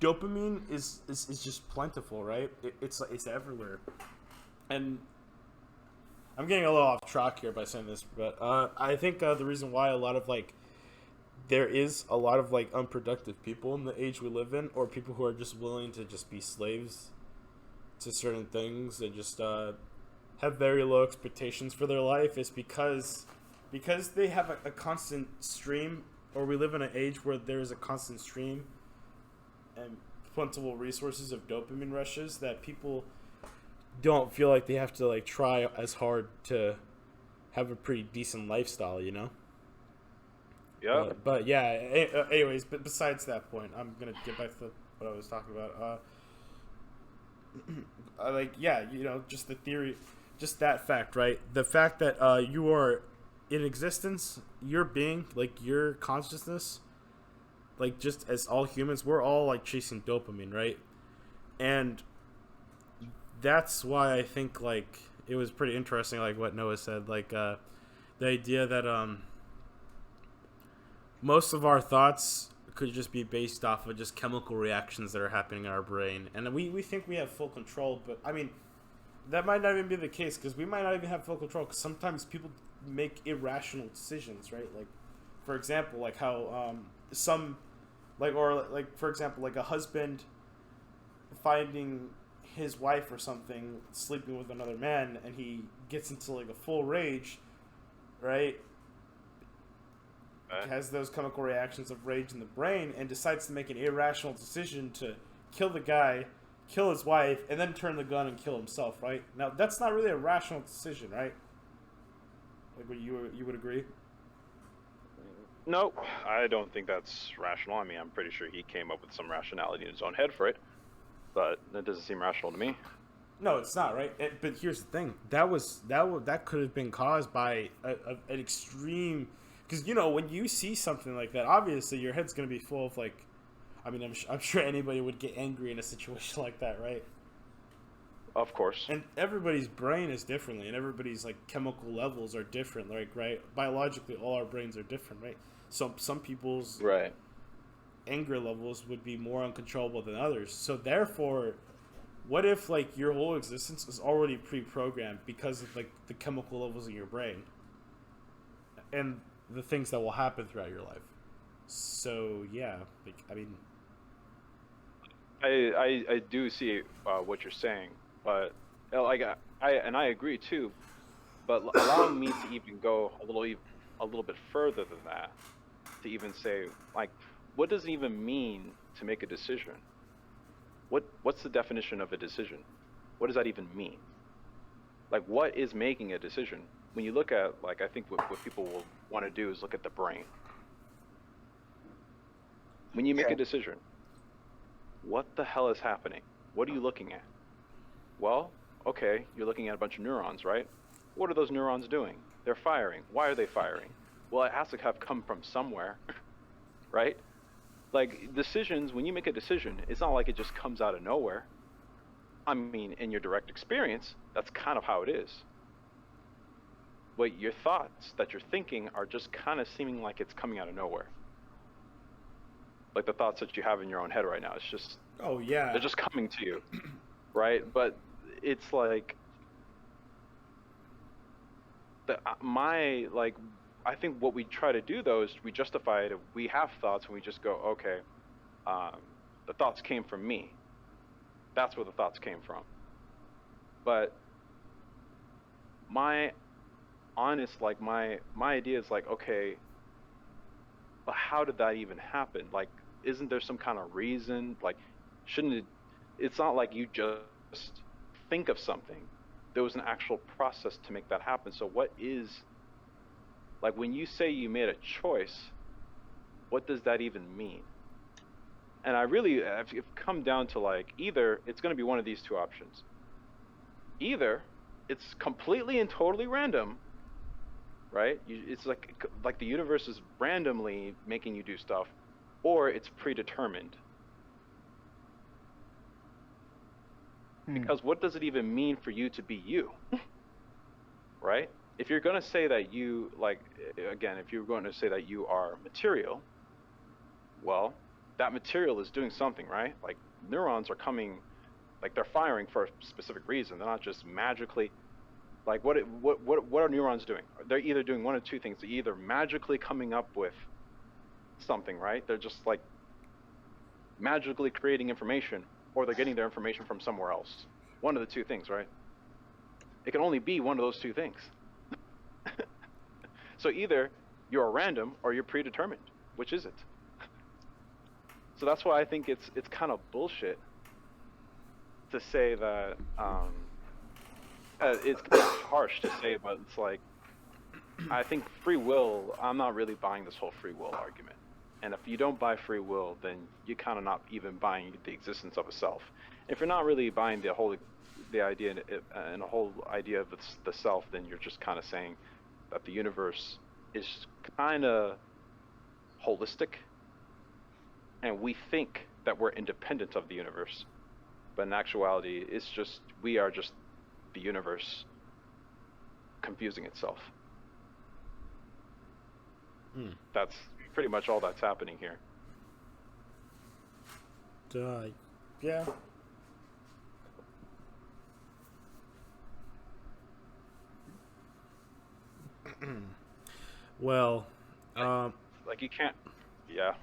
dopamine is just plentiful, right? It's everywhere, and I'm getting a little off track here by saying this, but I think the reason why there is a lot of like unproductive people in the age we live in, or people who are just willing to just be slaves to certain things and just have very low expectations for their life, is because they have a constant stream, or we live in an age where there is a constant stream and plentiful resources of dopamine rushes, that people don't feel like they have to like try as hard to have a pretty decent lifestyle, you know? Yeah. But yeah, anyways, but besides that point, I'm gonna get back to what I was talking about. Just the theory, just that fact, right? The fact that you are in existence, your being, like your consciousness, like just as all humans, we're all like chasing dopamine, right? And that's why I think like it was pretty interesting, like what Noah said, like the idea that most of our thoughts could just be based off of just chemical reactions that are happening in our brain, and we think we have full control, but I mean that might not even be the case, because we might not even have full control, because sometimes people make irrational decisions, right? Like for example, like how for example, like a husband finding his wife or something sleeping with another man, and he gets into like a full rage, right? Has those chemical reactions of rage in the brain and decides to make an irrational decision to kill the guy, kill his wife, and then turn the gun and kill himself, right? Now that's not really a rational decision, right? Like, what you would agree? No, I don't think that's rational. I mean, I'm pretty sure he came up with some rationality in his own head for it, but that doesn't seem rational to me. No, it's not, right? But here's the thing: that could have been caused by an extreme. Because, you know, when you see something like that, obviously your head's going to be full of, like... I mean, I'm sure anybody would get angry in a situation like that, right? Of course. And everybody's brain is differently, and everybody's, like, chemical levels are different, like, right? Biologically, all our brains are different, right? So some people's Right. anger levels would be more uncontrollable than others. So, therefore, what if, like, your whole existence is already pre-programmed because of, like, the chemical levels in your brain? And the things that will happen throughout your life. So yeah, like, I mean, I do see what you're saying, but I agree too. But allow me to even go a little bit further than that, to even say, like, what does it even mean to make a decision? What's the definition of a decision? What does that even mean? Like, what is making a decision? When you look at, like, I think what people will want to do is look at the brain. When you make a decision, what the hell is happening? What are you looking at? Well, okay, you're looking at a bunch of neurons, right? What are those neurons doing? They're firing. Why are they firing? Well, it has to have come from somewhere, right? Like, decisions, when you make a decision, it's not like it just comes out of nowhere. I mean, in your direct experience, that's kind of how it is. But your thoughts that you're thinking are just kind of seeming like it's coming out of nowhere. Like the thoughts that you have in your own head right now, it's just... oh yeah, they're just coming to you, right? But it's like I think what we try to do though is we justify it. We have thoughts and we just go, okay, um, the thoughts came from me. That's where the thoughts came from. But my my idea is like, okay, but how did that even happen? Like, isn't there some kind of reason? Like, shouldn't it? It's not like you just think of something. There was an actual process to make that happen. So what is, like, when you say you made a choice, what does that even mean? And I've come down to like, either it's going to be one of these two options. Either it's completely and totally random, right? It's like the universe is randomly making you do stuff, or it's predetermined. Because what does it even mean for you to be you? Right? If you're going to say that you, like, again, if you're going to say that you are material, well, that material is doing something, right? Like, neurons are coming, like, they're firing for a specific reason. They're not just magically, like, what are neurons doing? They're either doing one of two things. They're either magically coming up with something, right? They're just, like, magically creating information, or they're getting their information from somewhere else. One of the two things, right? It can only be one of those two things. So either you're random or you're predetermined. Which is it? So that's why I think it's kind of bullshit to say that. It's kind of harsh to say, but it's like, I think free will. I'm not really buying this whole free will argument. And if you don't buy free will, then you're kind of not even buying the existence of a self. If you're not really buying the idea and the whole idea of the self, then you're just kind of saying that the universe is kind of holistic, and we think that we're independent of the universe, but in actuality, we are just the universe confusing itself. That's pretty much all that's happening here. Yeah. Well, like you can't. Yeah.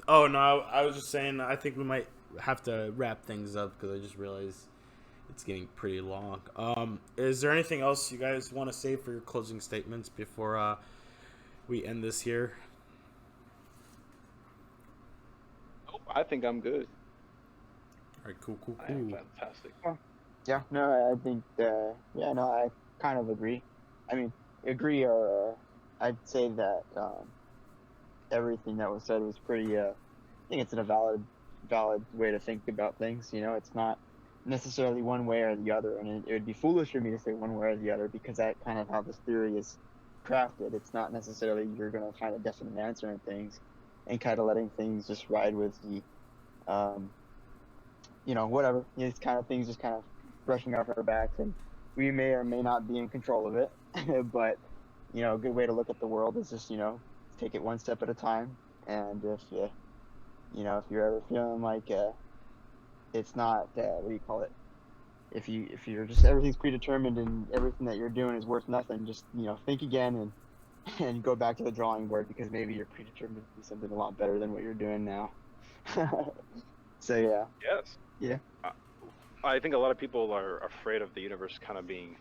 Oh no, I was just saying. I think we might have to wrap things up because I just realized it's getting pretty long. Is there anything else you guys want to say for your closing statements before we end this here? I think I'm good. All right, cool. I am fantastic. Yeah, no, I think, I kind of agree. I mean, agree, or I'd say that everything that was said was pretty, I think it's a valid way to think about things. You know, it's not necessarily one way or the other, and it would be foolish for me to say one way or the other, because that kind of how this theory is crafted. It's not necessarily you're going to find a definite answer in things, and kind of letting things just ride with the, whatever. These kind of things just kind of brushing off our backs, and we may or may not be in control of it. But, a good way to look at the world is just, take it one step at a time. And if you're ever feeling like it's not, what do you call it? If you're just, everything's predetermined and everything that you're doing is worth nothing, just, think again and go back to the drawing board, because maybe you're predetermined to do something a lot better than what you're doing now. So yeah. Yes. Yeah. I think a lot of people are afraid of the universe kind of being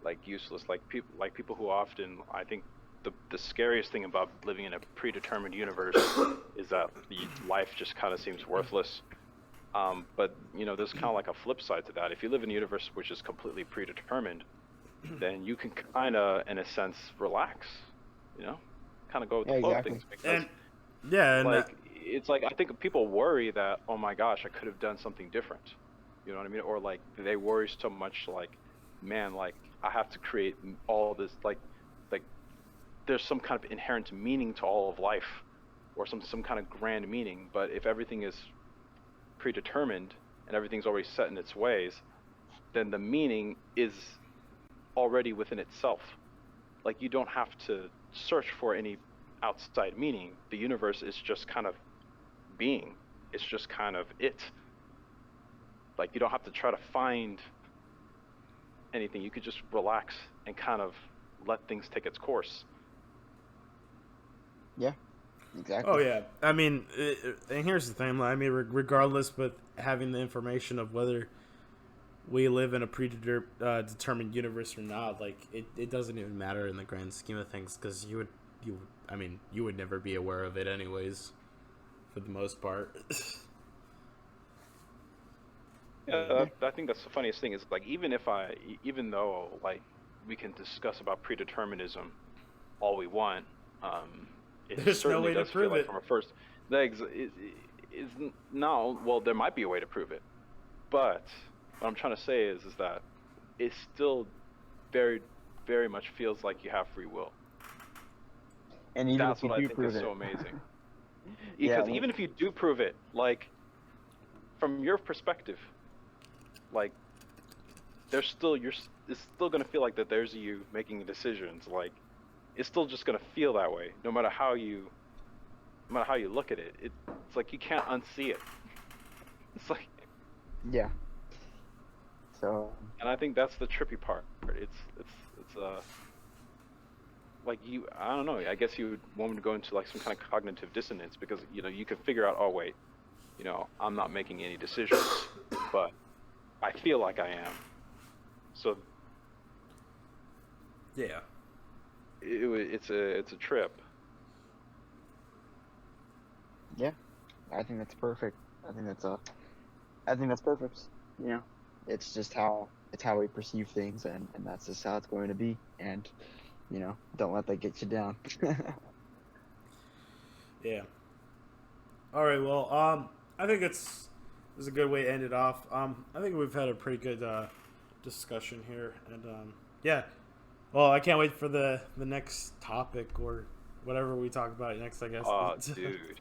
like useless. Like people who often, I think the scariest thing about living in a predetermined universe is that life just kind of seems worthless. But there's kind of like a flip side to that. If you live in a universe which is completely predetermined, then you can kind of, in a sense, relax. Kind of go with the flow of things. Because, it's like, I think people worry that, oh my gosh, I could have done something different. You know what I mean? Or like they worry so much, like, man, like I have to create all this, like there's some kind of inherent meaning to all of life, or some kind of grand meaning. But if everything is predetermined and everything's already set in its ways, then the meaning is already within itself. Like, you don't have to search for any outside meaning. The universe is just kind of being. It's just kind of it. Like you don't have to try to find anything. You could just relax and kind of let things take its course. Yeah, exactly. Oh yeah, I mean, and here's the thing. I mean, regardless, with having the information of whether we live in a predetermined universe or not, like it doesn't even matter in the grand scheme of things, because you would never be aware of it anyways, for the most part. Yeah, I think that's the funniest thing is like even though like we can discuss about predeterminism all we want, it There's no certainly way to does feel prove like it. from a first that is no, well there might be a way to prove it, but what I'm trying to say is that it still very very much feels like you have free will. And even That's if you what I do think prove is it, so amazing. yeah, Because even if you do prove it, like from your perspective, like there's still it's still gonna feel like that there's you making the decisions. Like it's still just gonna feel that way, no matter how you look at it. It's like you can't unsee it. It's like, yeah. So and I think that's the trippy part. It's like I don't know. I guess you would want me to go into like some kind of cognitive dissonance because you can figure out, oh wait, I'm not making any decisions, but I feel like I am. So Yeah. it's a trip. yeah, I think that's perfect. I think that's perfect. You know, it's just how we perceive things, and that's just how it's going to be. And don't let that get you down. Yeah. All right. Well, I think it's a good way to end it off. I think we've had a pretty good discussion here, and yeah. Well, I can't wait for the next topic or whatever we talk about next, I guess. Oh, dude.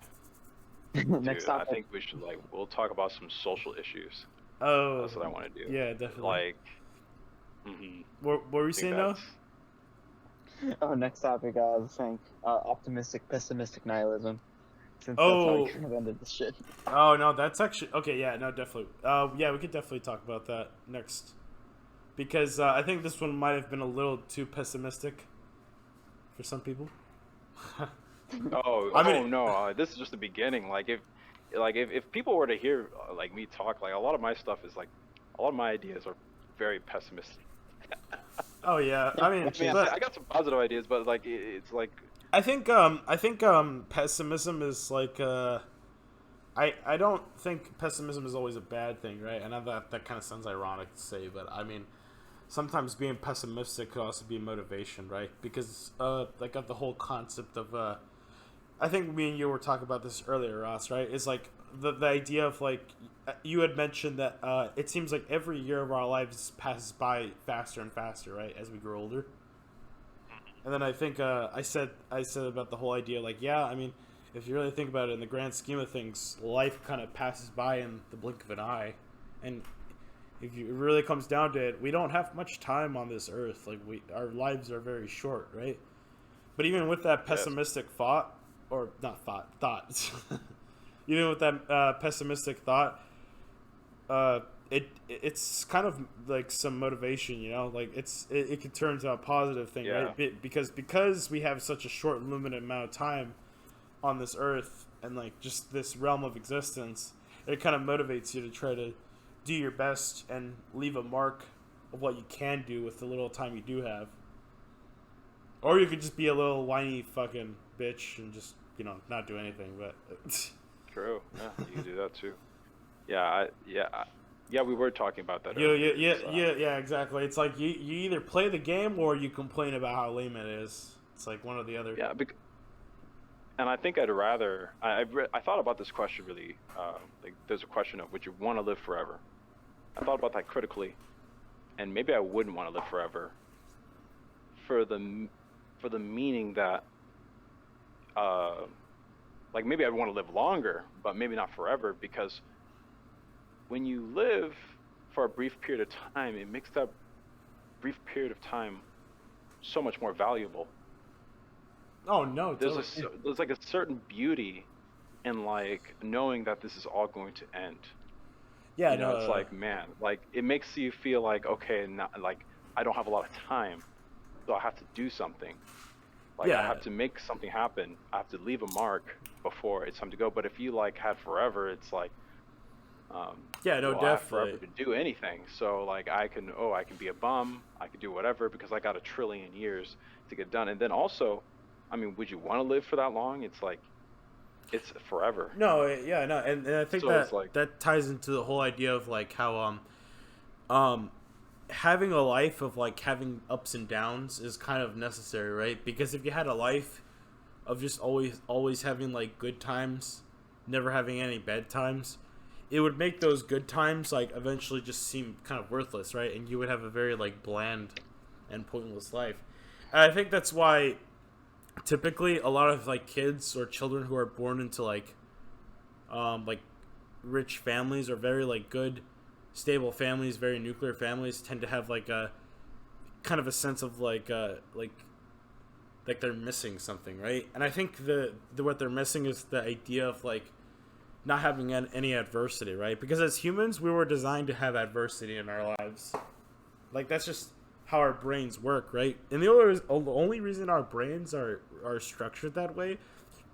Next Dude, I topic. think we should we'll talk about some social issues. Oh, That's what I want to do. yeah, definitely. Like, mhm. What were you I think saying, though? Oh, next topic. I was saying optimistic, pessimistic nihilism. Since that's how Oh. we kind of ended this shit. Oh no, that's actually okay. Yeah, no, definitely. Yeah, we could definitely talk about that next, because I think this one might have been a little too pessimistic for some people. Oh, I mean, oh no, this is just the beginning. If people were to hear like me talk, like a lot of my stuff is like, a lot of my ideas are very pessimistic. oh yeah, I mean, I mean, but I got some positive ideas, but like it's like, I think pessimism is like I don't think pessimism is always a bad thing, right? I know that kind of sounds ironic to say, but I mean, sometimes being pessimistic could also be motivation, right? Because like of the whole concept of I think me and you were talking about this earlier, Ross, right? Is like the idea of like you had mentioned that it seems like every year of our lives passes by faster and faster, right, as we grow older. And then I think I said about the whole idea, like, yeah, I mean, if you really think about it in the grand scheme of things, life kind of passes by in the blink of an eye, and if it really comes down to it, we don't have much time on this earth. Like our lives are very short, right? But even with that yes, pessimistic thought, or not thought, even with that pessimistic thought, it's kind of like some motivation, like it could turn into a positive thing, yeah, right? Because we have such a short, limited amount of time on this earth and like just this realm of existence, it kind of motivates you to try to do your best and leave a mark of what you can do with the little time you do have. Or you could just be a little whiny fucking bitch and just not do anything. But true. Yeah, you can do that too. Yeah, we were talking about that yeah, earlier. yeah, exactly. It's like you either play the game or you complain about how lame it is. It's like one or the other. Yeah, and I think I'd rather. I thought about this question really. Like, there's a question of would you want to live forever? I thought about that critically, and maybe I wouldn't want to live forever. For the meaning that, like maybe I'd want to live longer, but maybe not forever, because when you live for a brief period of time, it makes that brief period of time so much more valuable. Oh no, There's like a certain beauty in like knowing that this is all going to end. Yeah, You know, no, it's like, man, like it makes you feel like, okay, not like I don't have a lot of time, so I have to do something. Like I yeah, have to make something happen. I have to leave a mark before it's time to go. But if you like had forever, it's like, yeah, no, well, I have forever definitely. to do anything. So like I can be a bum. I can do whatever because I got a trillion years to get done. And then also, I mean, would you want to live for that long? It's like, it's forever. No, yeah, no, and I think So it's that like, that ties into the whole idea of like how um having a life of like having ups and downs is kind of necessary, right? Because if you had a life of just always having like good times, never having any bad times, it would make those good times like eventually just seem kind of worthless, right? And you would have a very like bland and pointless life. And I think that's why typically a lot of like kids or children who are born into like rich families or very like good stable families, very nuclear families, tend to have like a kind of a sense of like they're missing something, right? And I think the what they're missing is the idea of like not having any adversity, right? Because as humans, we were designed to have adversity in our lives. Like that's just how our brains work, right? And the only reason our brains are structured that way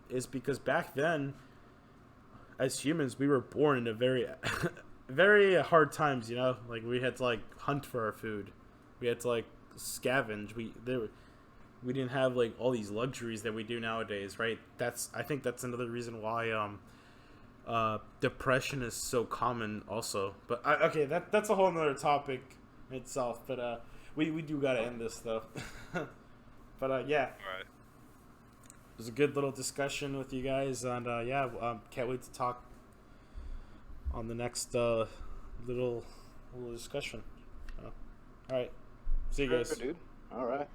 is because back then, as humans, we were born in a very very hard times. You know, like we had to like hunt for our food, we had to like scavenge. We didn't have like all these luxuries that we do nowadays, right? I think that's another reason why depression is so common also. But okay, that's a whole nother topic in itself. But we do gotta end this though. But yeah, all right. it was a good little discussion with you guys, and yeah, can't wait to talk on the next little discussion. All right, see you guys. Sure, dude. All right.